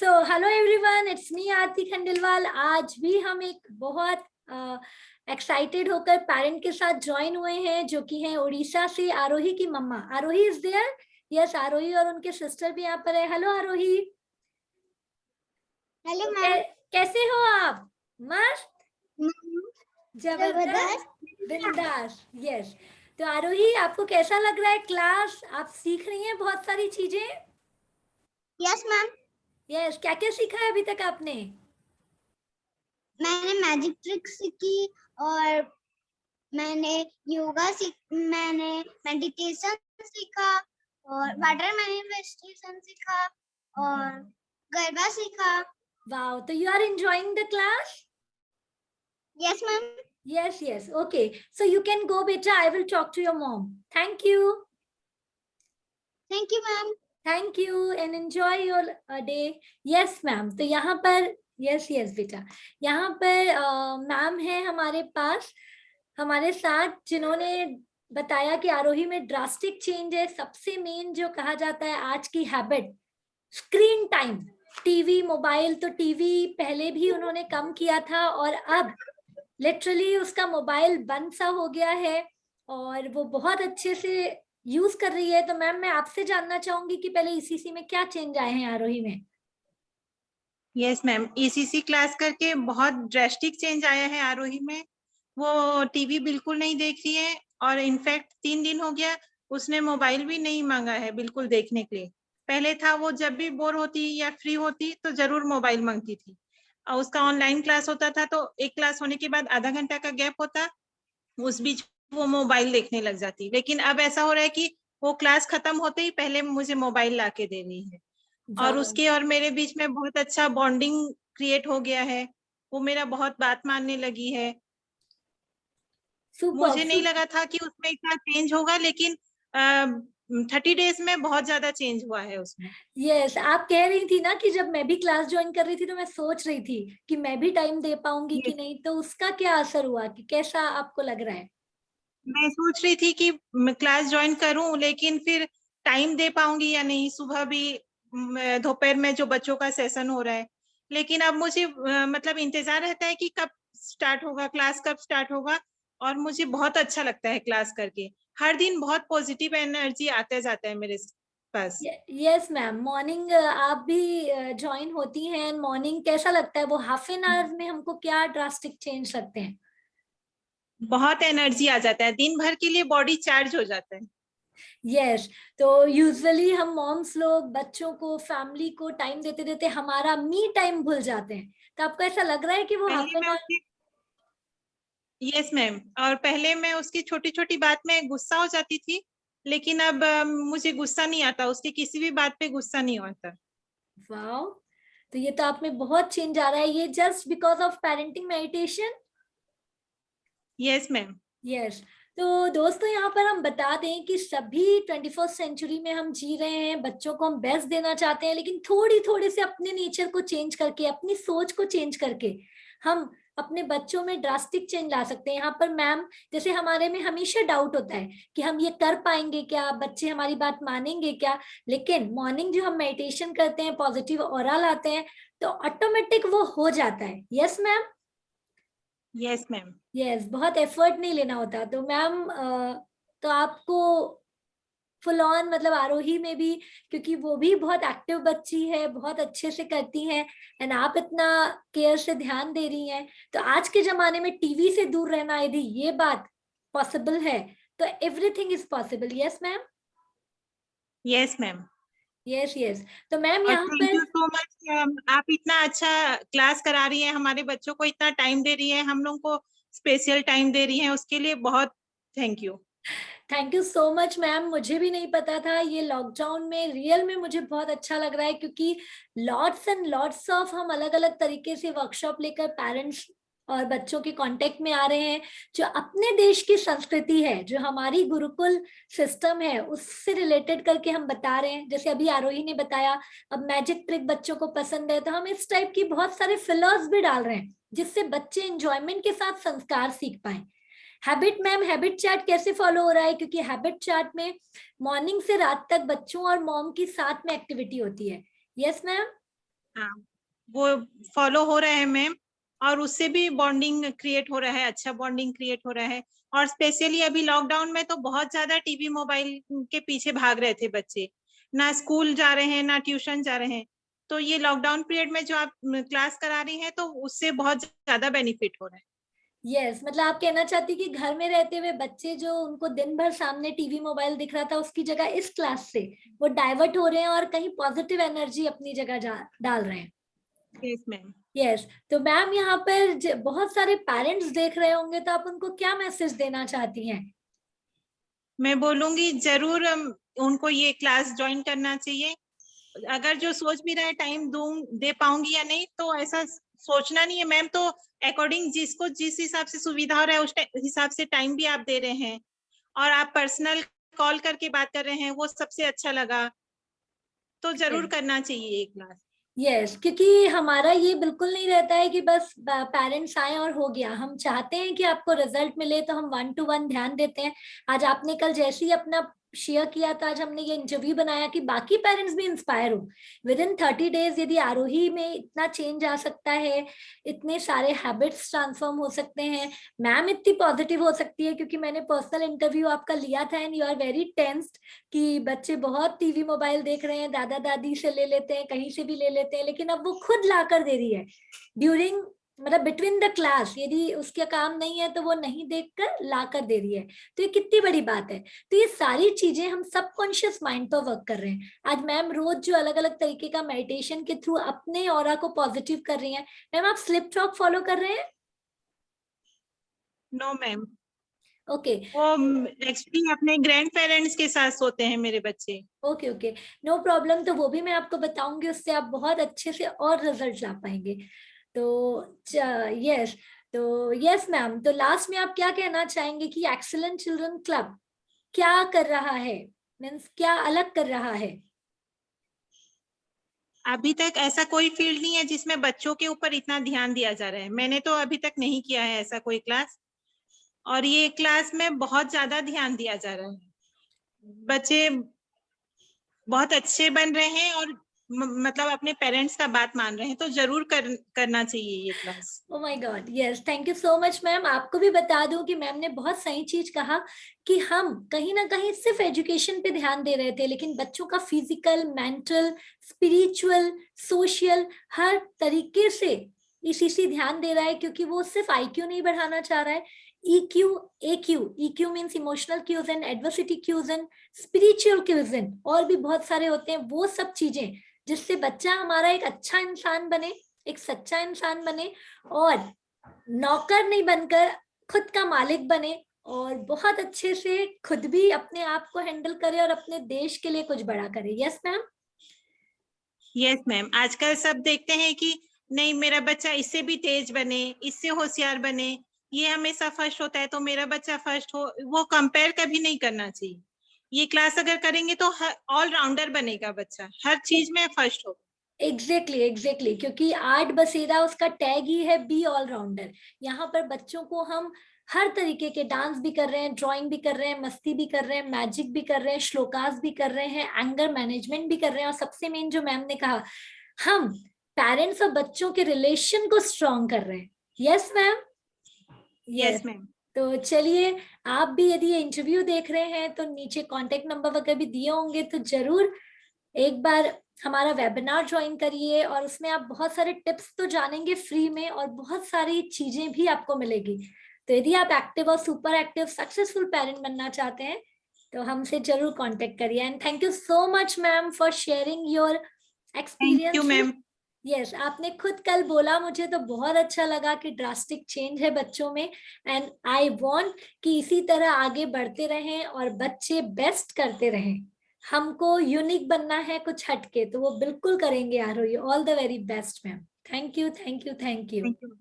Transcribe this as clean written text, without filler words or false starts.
So hello everyone, it's me Aarti Khandelwal. आज भी हम एक बहुत एक्साइटेड होकर पेरेंट के साथ ज्वाइन हुए हैं, जो कि हैं उड़ीसा से आरोही की mamma. Arohi is there? Yes, Arohi और उनके सिस्टर भी यहाँ पर है। हेलो आरोही। Hello ma'am. कैसे हो आप? मस्त, जबरदस्त, जबरदस्त। बिंदास। यस। तो आरोही, आपको कैसा लग रहा है क्लास? आप सीख रही हैं बहुत सारी चीजें। Yes ma'am. यस, क्या क्या सीखा है अभी तक आपने? मैंने मैजिक ट्रिक सीखी और मैंने मैंने मेडिटेशन सीखा और वाटर मैनिफेस्टेशन सीखा और गरबा सीखा। वाओ, तो you are enjoying the class? Yes ma'am. Yes, yes. Okay. So you can go, beta. I will talk to your mom. Thank you. Thank you ma'am. Thank you and enjoy your day. Yes, ma'am. तो यहाँ पर yes, yes, बेटा। यहाँ पर ma'am है हमारे पास, हमारे साथ, जिन्होंने बताया कि आरोही में ड्रास्टिक चेंज है। सबसे मेन जो कहा जाता है आज की habit, screen time, TV, mobile. तो टीवी पहले भी उन्होंने कम किया था और अब लिटरली उसका मोबाइल बंद सा हो गया है और वो बहुत अच्छे से यूज कर रही है। तो मैम, मैं आपसे जानना चाहूंगी कि पहले ईसीसी में क्या चेंज आए हैं आरोही में? यस मैम, ईसीसी क्लास करके बहुत ड्रेस्टिक चेंज आया है आरोही में। वो टीवी बिल्कुल नहीं देख रही है और इनफैक्ट 3 दिन हो गया उसने मोबाइल भी नहीं मांगा है बिल्कुल देखने के लिए। पहले था वो जब भी बोर होती या फ्री होती तो जरूर मोबाइल मांगती थी। और उसका ऑनलाइन क्लास होता था तो एक क्लास होने के बाद आधा घंटा का गैप होता, उस बीच वो मोबाइल देखने लग जाती। लेकिन अब ऐसा हो रहा है कि वो क्लास खत्म होते ही पहले मुझे मोबाइल ला के देनी है और उसके और मेरे बीच में बहुत अच्छा बॉन्डिंग क्रिएट हो गया है। वो मेरा बहुत बात मानने लगी है। मुझे नहीं लगा था कि उसमें इतना चेंज होगा, लेकिन 30 डेज में बहुत ज्यादा चेंज हुआ है उसमें। यस, आप कह रही थी ना कि जब मैं भी क्लास ज्वाइन कर रही थी तो मैं सोच रही थी कि मैं भी टाइम दे पाऊंगी कि नहीं, तो उसका क्या असर हुआ, कि कैसा आपको लग रहा है? मैं सोच रही थी कि मैं क्लास ज्वाइन करूं, लेकिन फिर टाइम दे पाऊंगी या नहीं, सुबह भी दोपहर में जो बच्चों का सेशन हो रहा है। लेकिन अब मुझे मतलब इंतजार रहता है कि कब स्टार्ट होगा, क्लास कब स्टार्ट होगा। और मुझे बहुत अच्छा लगता है क्लास करके। हर दिन बहुत पॉजिटिव एनर्जी आता जाता है मेरे पास। यस मैम, मॉर्निंग आप भी ज्वाइन होती हैं। मॉर्निंग कैसा लगता है? वो हाफ एन आवर में हमको क्या ड्रास्टिक चेंज लगते हैं? बहुत एनर्जी आ जाता है, दिन भर के लिए बॉडी चार्ज हो जाता है। यस। तो यूजुअली हम मॉम्स लोग बच्चों को, फैमिली को टाइम देते देते हमारा मी टाइम भूल जाते हैं। तो आपको ऐसा लग रहा है कि वो हाफ पहले एन मैं आवर? उसकी यस मैम, और पहले मैं उसकी छोटी छोटी बात में गुस्सा हो जाती थी, लेकिन अब मुझे गुस्सा नहीं आता, उसकी किसी भी बात पे गुस्सा नहीं आता। वाओ, तो ये तो आप में बहुत चेंज आ रहा है। ये just because of parenting meditation? Yes ma'am. Yes. तो दोस्तों, यहाँ पर हम बता दें कि सभी 21st सेंचुरी में हम जी रहे हैं। बच्चों को हम बेस्ट देना चाहते हैं, लेकिन थोड़ी थोड़ी से अपने नेचर को चेंज करके, अपनी सोच को चेंज करके हम अपने बच्चों में ड्रास्टिक चेंज ला सकते हैं। यहाँ पर मैम, जैसे हमारे में हमेशा डाउट होता है कि हम ये कर पाएंगे क्या, बच्चे हमारी बात मानेंगे क्या। लेकिन मॉर्निंग जो हम मेडिटेशन करते हैं, पॉजिटिव ऑरा लाते हैं, तो ऑटोमेटिक वो हो जाता है। Yes ma'am? Yes ma'am. Yes, बहुत एफर्ट नहीं लेना होता। तो मैम, तो आपको फुल ऑन, मतलब आरोही में भी, क्योंकि वो भी बहुत एक्टिव बच्ची है, बहुत अच्छे से करती हैं, एंड आप इतना केयर से ध्यान दे रही हैं, तो आज के जमाने में टीवी से दूर रहना यदि ये बात पॉसिबल है तो everything is possible. Yes ma'am? Yes ma'am. Yes, yes. तो मैम और यहाँ थैंक पर यू सो मच, आप इतना अच्छा क्लास करा रही हैं, हमारे बच्चों को इतना टाइम दे रही है, हम लोग को स्पेशल टाइम दे रही हैं, उसके लिए बहुत thank you. Thank you so much ma'am. मुझे भी नहीं पता था, ये लॉकडाउन में रियल में मुझे बहुत अच्छा लग रहा है, क्योंकि लॉट्स एंड लॉट्स ऑफ हम अलग अलग तरीके से वर्कशॉप लेकर पेरेंट्स और बच्चों के कांटेक्ट में आ रहे हैं, जो अपने देश की संस्कृति है, जो हमारी गुरुकुल सिस्टम है, उससे रिलेटेड करके हम बता रहे हैं। जैसे अभी आरोही ने बताया, अब मैजिक ट्रिक बच्चों को पसंद है, तो हम इस टाइप की बहुत सारे फिलर्स भी डाल रहे हैं, जिससे बच्चे एंजॉयमेंट के साथ संस्कार सीख पाए। हैबिट मैम, हैबिट चार्ट कैसे फॉलो हो रहा है? क्योंकि हैबिट चार्ट में मॉर्निंग से रात तक बच्चों और मॉम की साथ में एक्टिविटी होती है। Yes ma'am? हाँ, वो फॉलो हो रहा है मैम, और उससे भी बॉन्डिंग क्रिएट हो रहा है, अच्छा बॉन्डिंग क्रिएट हो रहा है। और स्पेशली अभी लॉकडाउन में तो बहुत ज्यादा टीवी मोबाइल के पीछे भाग रहे थे बच्चे, ना स्कूल जा रहे हैं ना ट्यूशन जा रहे हैं। तो ये लॉकडाउन पीरियड में जो आप क्लास करा रही हैं तो उससे बहुत ज्यादा बेनिफिट हो रहा है। यस, मतलब आप कहना चाहती कि घर में रहते हुए बच्चे जो उनको दिन भर सामने टीवी मोबाइल दिख रहा था, उसकी जगह इस क्लास से वो डाइवर्ट हो रहे हैं और कहीं पॉजिटिव एनर्जी अपनी जगह डाल रहे हैं। Yes ma'am. यस, तो मैम यहाँ पर बहुत सारे पेरेंट्स देख रहे होंगे, तो आप उनको क्या मैसेज देना चाहती हैं? मैं बोलूंगी जरूर उनको ये क्लास ज्वाइन करना चाहिए। अगर जो सोच भी रहा है टाइम दूं दे पाऊंगी या नहीं, तो ऐसा सोचना नहीं है मैम। तो अकॉर्डिंग जिसको जिस हिसाब से सुविधा हो रहा है उस हिसाब से टाइम भी आप दे रहे हैं, और आप पर्सनल कॉल करके बात कर रहे हैं, वो सबसे अच्छा लगा। तो जरूर करना चाहिए ये क्लास। यस, क्योंकि हमारा ये बिल्कुल नहीं रहता है कि बस पेरेंट्स आए और हो गया। हम चाहते हैं कि आपको रिजल्ट मिले, तो हम 1-to-1 ध्यान देते हैं। आज आपने कल जैसे ही अपना शेयर किया था, आज हमने ये इंटरव्यू बनाया कि बाकी पेरेंट्स भी इंस्पायर हो। विद इन 30 डेज यदि आरोही में इतना चेंज आ सकता है, इतने सारे हैबिट्स ट्रांसफॉर्म हो सकते हैं, मैम इतनी पॉजिटिव हो सकती है, क्योंकि मैंने पर्सनल इंटरव्यू आपका लिया था and you are very tensed कि बच्चे बहुत टीवी मोबाइल देख रहे हैं, दादा दादी से ले लेते हैं, कहीं से भी ले लेते हैं, लेकिन अब वो खुद ला कर दे रही है ड्यूरिंग, मतलब बिटवीन द क्लास। यदि उसके काम नहीं है तो वो नहीं देखकर ला कर दे रही है। तो ये कितनी बड़ी बात है। तो ये सारी चीजें हम सबकॉन्शियस माइंड पर वर्क कर रहे हैं। आज मैम रोज जो अलग अलग तरीके का मेडिटेशन के थ्रू अपने ऑरा को पॉजिटिव कर रही हैं। मैम आप स्लिप टॉक फॉलो कर रहे हैं? नो मैम, ओके वो एक्चुअली अपने ग्रैंड पेरेंट्स के साथ सोते हैं मेरे बच्चे। Okay okay, no problem. तो वो भी मैं आपको बताऊंगी, उससे आप बहुत अच्छे से और रिजल्ट ला पाएंगे। तो यस, तो यस मैम, तो लास्ट में आप क्या कहना चाहेंगे कि एक्सीलेंट चिल्ड्रन क्लब क्या कर रहा है, मीन्स क्या अलग कर रहा है? अभी तक ऐसा कोई फील्ड नहीं है जिसमें बच्चों के ऊपर इतना ध्यान दिया जा रहा है। मैंने तो अभी तक नहीं किया है ऐसा कोई क्लास, और ये क्लास में बहुत ज्यादा ध्यान दिया जा रहा है। बच्चे बहुत अच्छे बन रहे हैं और मतलब अपने पेरेंट्स का बात मान रहे हैं। तो जरूर करना चाहिए ये class. Oh my God, yes, thank you so much ma'am. आपको भी बता दूं कि मैम ने बहुत सही चीज कहा कि हम कहीं ना कहीं सिर्फ एजुकेशन पे ध्यान दे रहे थे, लेकिन बच्चों का फिजिकल, मेंटल, स्पिरिचुअल, सोशल हर तरीके से ईसीसी ध्यान दे रहा है, क्योंकि वो सिर्फ आईक्यू नहीं बढ़ाना चाह रहा है, EQ, AQ, EQ means emotional cuisine, adversity cuisine, spiritual cuisine, और भी बहुत सारे होते हैं। वो सब चीजें जिससे बच्चा हमारा एक अच्छा इंसान बने, एक सच्चा इंसान बने, और नौकर नहीं बनकर खुद का मालिक बने, और बहुत अच्छे से खुद भी अपने आप को हैंडल करे और अपने देश के लिए कुछ बड़ा करे। Yes ma'am. यस मैम, आजकल सब देखते हैं कि नहीं मेरा बच्चा इससे भी तेज बने, इससे होशियार बने, ये हमेशा फर्स्ट होता है तो मेरा बच्चा फर्स्ट हो। वो कंपेयर कभी नहीं करना चाहिए। ये क्लास अगर करेंगे तो ऑल राउंडर बनेगा बच्चा, हर चीज में फर्स्ट हो। एग्जैक्टली, क्योंकि आर्ट बसेरा उसका टैग ही है, बी ऑलराउंडर। यहाँ पर बच्चों को हम हर तरीके के डांस भी कर रहे हैं, ड्राइंग भी कर रहे हैं, मस्ती भी कर रहे हैं, मैजिक भी कर रहे हैं, श्लोकास भी कर रहे हैं, एंगर मैनेजमेंट भी कर रहे हैं, और सबसे मेन जो मैम ने कहा, हम पेरेंट्स और बच्चों के रिलेशन को स्ट्रॉन्ग कर रहे हैं। Yes ma'am. Yes ma'am. तो चलिए, आप भी यदि ये इंटरव्यू देख रहे हैं तो नीचे कांटेक्ट नंबर वगैरह भी दिए होंगे, तो जरूर एक बार हमारा वेबिनार ज्वाइन करिए, और उसमें आप बहुत सारे टिप्स तो जानेंगे फ्री में, और बहुत सारी चीजें भी आपको मिलेगी। तो यदि आप एक्टिव और सुपर एक्टिव सक्सेसफुल पेरेंट बनना चाहते हैं तो हमसे जरूर कांटेक्ट करिए। And thank you so much ma'am for sharing your thank you experience. Ma'am. Yes, आपने खुद कल बोला, मुझे तो बहुत अच्छा लगा कि ड्रास्टिक चेंज है बच्चों में, एंड आई वांट कि इसी तरह आगे बढ़ते रहें और बच्चे बेस्ट करते रहें। हमको यूनिक बनना है, कुछ हटके, तो वो बिल्कुल करेंगे Arohi. All the very best ma'am. Thank you, thank you, thank you. Thank you.